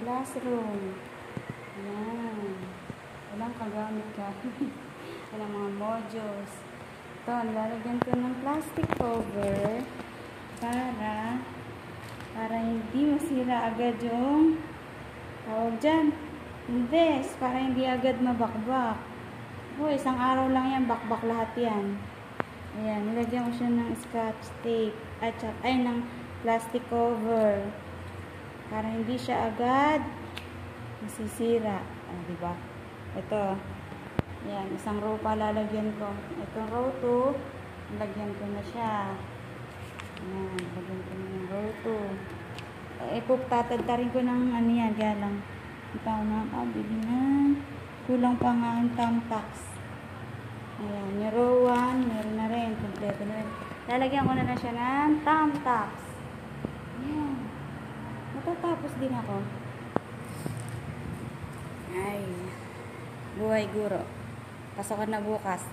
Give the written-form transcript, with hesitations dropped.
classroom. Ayan. Walang kagamit ka. Walang mga modules. Ito, lalagyan ko ng plastic cover para hindi masira agad yung tawag dyan. Hindi, para hindi agad mabakbak. Isang araw lang yan, bakbak lahat yan. Ayan, nilagyan ko siya ng scotch tape at ng plastic cover para hindi siya agad masisira. Diba? Ito. Ayan, isang row pa lalagyan ko. Itong row 2, lagyan ko na siya. Ayan, lagyan ko na yung row 2. Tatadtarin ko ng ano yan, kaya lang ito na bili na. Kulang pa nga ang thumbtacks. Ayan, yung row 1, meron na rin. Kompleto na rin. Lalagyan ko na lang siya ng thumbtacks. Ayan. Matatapos din ako. Ay. Buhay guro. Pasokan na bukas.